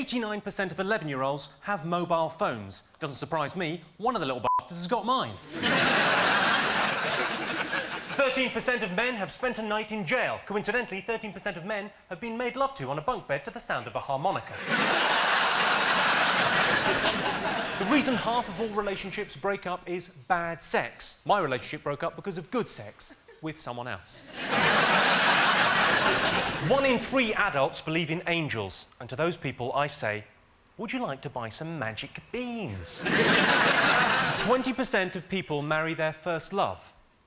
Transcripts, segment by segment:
89% of 11-year-olds have mobile phones. Doesn't surprise me, one of the little bastards has got mine. 13% of men have spent a night in jail. Coincidentally, 13% of men have been made love to on a bunk bed to the sound of a harmonica. The reason half of all relationships break up is bad sex. My relationship broke up because of good sex with someone else. 1 in 3 adults believe in angels, and to those people I say, would you like to buy some magic beans? 20% of people marry their first love.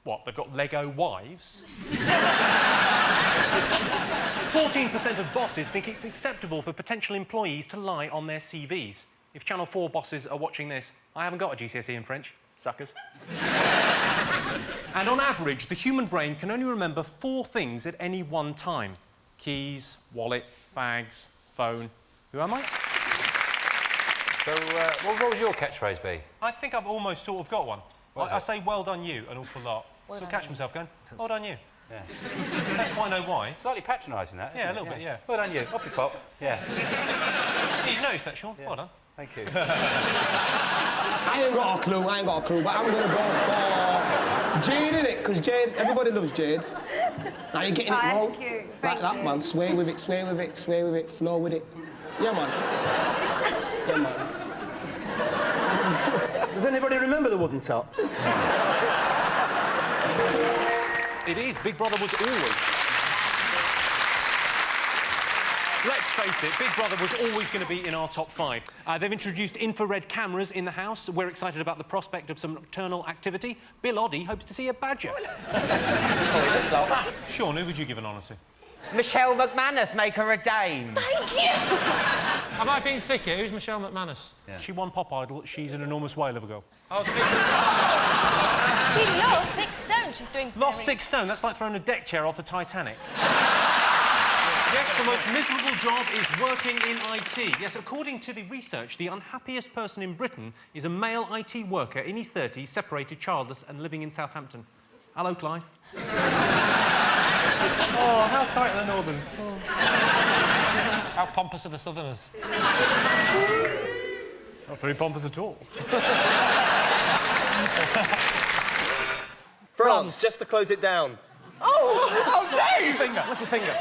What, they've got Lego wives? 14% of bosses think it's acceptable for potential employees to lie on their CVs. If Channel 4 bosses are watching this, I haven't got a GCSE in French, suckers. And on average, the human brain can only remember 4 things at any one time. Keys, wallet, bags, phone. Who am I? So, what would your catchphrase be? I think I've almost sort of got one. I say, well done you, an awful lot. Well, so I catch myself going, well done you. Yeah. Don't quite know why. Slightly patronising, that, isn't yeah, a little bit, yeah. Well done you. Off you pop. Yeah. You noticed that, Sean? Yeah. Well done. Thank you. I ain't got a clue, but I'm gonna go for Jade, innit? Because Jade, everybody loves Jade. Now you're getting it wrong. That's cute. Like that, man. Sway with it, sway with it, sway with it, flow with it. Yeah, man. Yeah, man. Does anybody remember the Wooden Tops? It is. Big Brother was always... Let's face it, Big Brother was always going to be in our top 5. They've introduced infrared cameras in the house. We're excited about the prospect of some nocturnal activity. Bill Oddie hopes to see a badger. Sean, who would you give an honour to? Michelle McManus, make her a dame. Thank you! Am I being thick here? Who's Michelle McManus? Yeah. She won Pop Idol. She's an enormous whale of a girl. Oh, the big... She's lost 6 stone. She's doing... Lost 6 stone? That's like throwing a deck chair off the Titanic. Yes, the most miserable job is working in IT. Yes, according to the research, the unhappiest person in Britain is a male IT worker in his 30s, separated, childless, and living in Southampton. Hello, Clive. Oh, how tight are the Northerns? Oh. How pompous are the Southerners? Not very pompous at all. France, just to close it down. Oh, Dave! Little finger.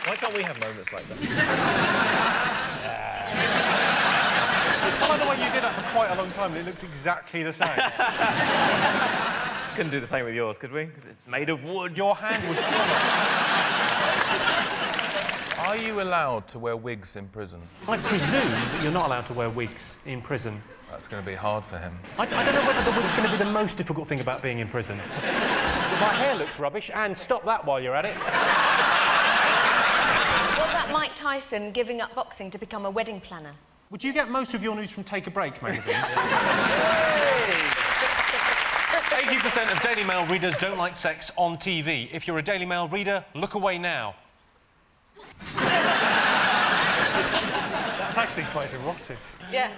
Why can't we have moments like that? I like the way you did that for quite a long time, and it looks exactly the same. Couldn't do the same with yours, could we? Because it's made of wood. Your hand would fall off. Are you allowed to wear wigs in prison? I presume that you're not allowed to wear wigs in prison. That's going to be hard for him. I don't know whether the wig's going to be the most difficult thing about being in prison. My hair looks rubbish, and stop that while you're at it. What about Mike Tyson giving up boxing to become a wedding planner? Would you get most of your news from Take a Break magazine? 80% of Daily Mail readers don't like sex on TV. If you're a Daily Mail reader, look away now. That's actually quite erotic. Yeah.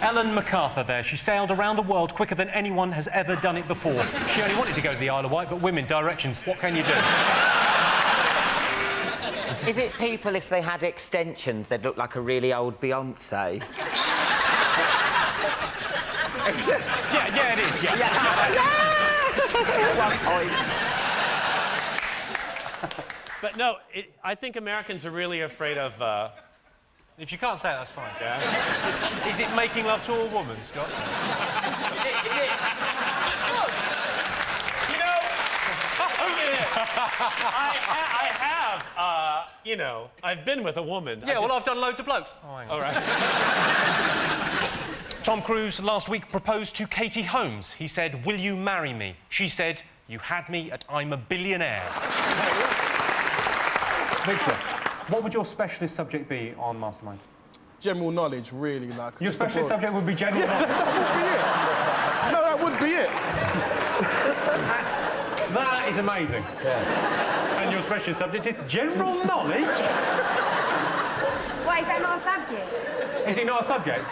Ellen MacArthur there. She sailed around the world quicker than anyone has ever done it before. She only wanted to go to the Isle of Wight, but women, directions, what can you do? Is it people, if they had extensions, they'd look like a really old Beyonce? Yeah, it is, yeah. But no, I think Americans are really afraid of... If you can't say it, that's fine. Yeah. Is it making love to a woman, Scott? Is it... You know... I have, you know, I've been with a woman. Yeah, well, I've done loads of blokes. Oh, hang on. All right. Tom Cruise last week proposed to Katie Holmes. He said, will you marry me? She said, you had me at I'm a billionaire. Victor, what would your specialist subject be on Mastermind? General knowledge, really, like... Your specialist subject would be general knowledge? That would be it. That is amazing. Yeah. And your specialist subject is general knowledge? What, is that not a subject? Is it not a subject?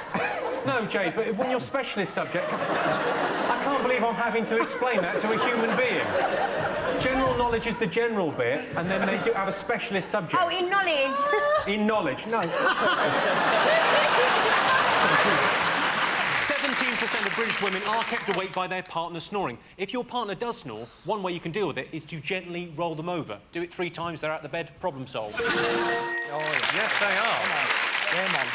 No, Jade, but when you're specialist subject... I can't believe I'm having to explain that to a human being. General knowledge is the general bit, and then they do have a specialist subject. Oh, in knowledge. In knowledge, no. 17% of British women are kept awake by their partner snoring. If your partner does snore, one way you can deal with it is to gently roll them over. Do it 3 times, they're out the bed, problem solved. Oh, yeah. Yes, they are. Yeah, man.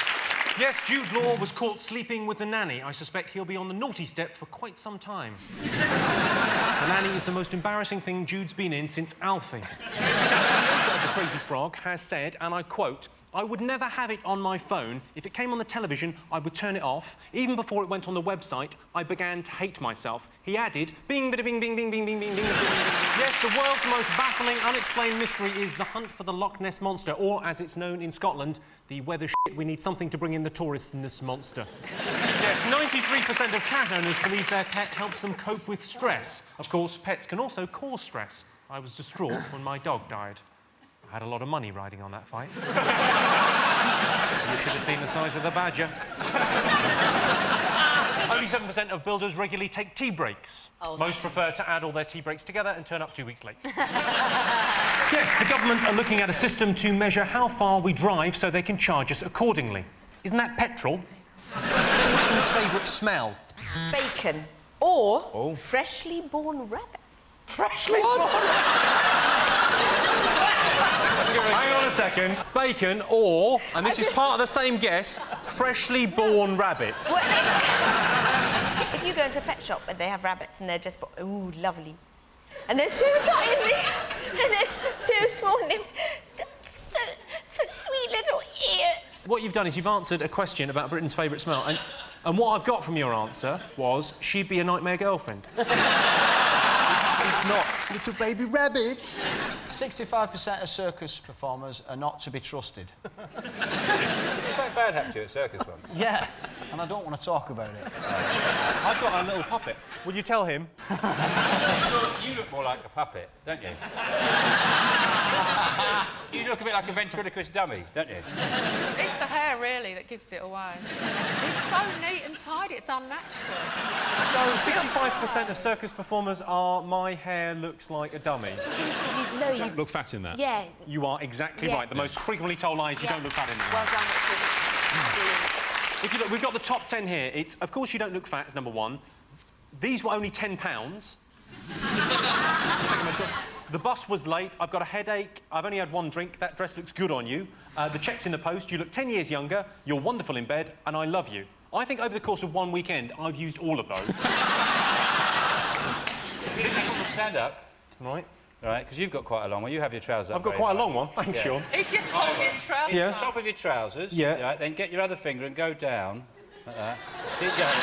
Yes, Jude Law was caught sleeping with the nanny. I suspect he'll be on the naughty step for quite some time. The nanny is the most embarrassing thing Jude's been in since Alfie. The Crazy Frog has said, and I quote, "I would never have it on my phone. If it came on the television, I would turn it off. Even before it went on the website, I began to hate myself." He added, "Bing, bada, bing, bing, bing, bing, bing, bing, bing, bing, bing." Yes, the world's most baffling, unexplained mystery is the hunt for the Loch Ness Monster, or, as it's known in Scotland, the weather shit. We need something to bring in the touristness monster. Yes, 93% of cat owners believe their pet helps them cope with stress. Of course, pets can also cause stress. I was distraught when my dog died. I had a lot of money riding on that fight. You should have seen the size of the badger. Only 7% of builders regularly take tea breaks. Oh, Most prefer to add all their tea breaks together and turn up 2 weeks late. Yes, the government are looking at a system to measure how far we drive so they can charge us accordingly. Isn't that petrol? Britain's favourite smell? Bacon. Or freshly born rabbits. Freshly born. Hang on a second. Bacon or, and this is part of the same guess, freshly born rabbits. Well, if you go into a pet shop and they have rabbits and they're just, ooh, lovely. And they're so tiny and they're so small and so sweet little ears. What you've done is you've answered a question about Britain's favourite smell, and what I've got from your answer was she'd be a nightmare girlfriend. It's not. Little baby rabbits. 65% of circus performers are not to be trusted. Something bad happened to you at circus once. Yeah, and I don't want to talk about it. I've got a little puppet. Would you tell him? You look more like a puppet, don't you? You look a bit like a ventriloquist dummy, don't you? It's the hair, really, that gives it away. It's so neat and tidy, it's unnatural. So 65% of circus performers are my hair looks like a dummy's. No, you Look fat in that. Yeah. You are exactly right. The most frequently told lie is you don't look fat in that. Well done, If you look, we've got the top 10 here. It's, of course, you don't look fat, is number 1. These were only £10. The bus was late. I've got a headache. I've only had 1 drink. That dress looks good on you. The check's in the post. You look 10 years younger. You're wonderful in bed, and I love you. I think over the course of 1 weekend, I've used all of those. This is from the stand-up. Right. Right, because you've got quite a long one. You have your trousers up. I've got very quite a high. long one. Thanks, Sean. He's just pulled his trousers Yeah. up. Top of your trousers. Yeah. Right, then get your other finger and go down. Like that. Keep going.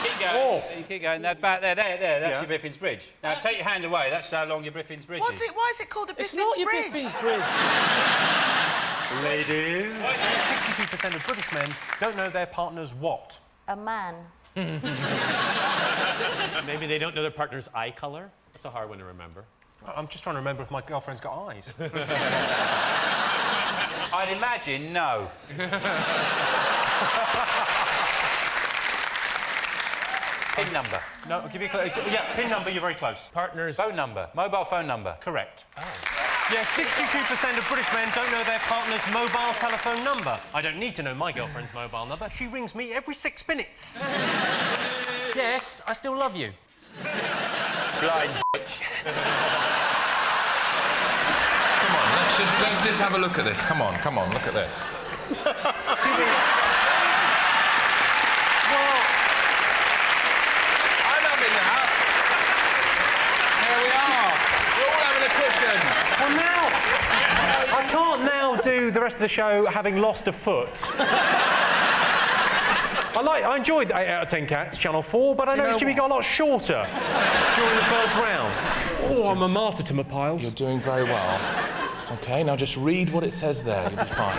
Keep going. Oh. Keep going. That's back there. There. That's Yeah. your Griffin's Bridge. Now take your hand away. That's how long your Griffin's Bridge is. Why is it called a It's Biffin's not your Bridge? Biffin's Bridge. Ladies. 62% of British men don't know their partner's what? A man. Maybe they don't know their partner's eye colour. That's a hard one to remember. I'm just trying to remember if my girlfriend's got eyes. I'd imagine no. Pin number. No, I'll give you a clue. Yeah, pin number, you're very close. Partners. Phone number. Mobile phone number. Correct. Oh. Yeah, 62% of British men don't know their partner's mobile telephone number. I don't need to know my girlfriend's mobile number. She rings me every 6 minutes. Yes, I still love you. Blind bitch. Come on, let's just have a look at this. Come on, look at this. Well, I love it now. Here we are. We're all having a cushion. well, now... I can't now do the rest of the show having lost a foot. I enjoyed 8 out of 10 Cats, Channel 4, but I noticed Jimmy got a lot shorter during the first round. Oh, I'm a martyr to my piles. You're doing very well. OK, now just read what it says there. You'll be fine.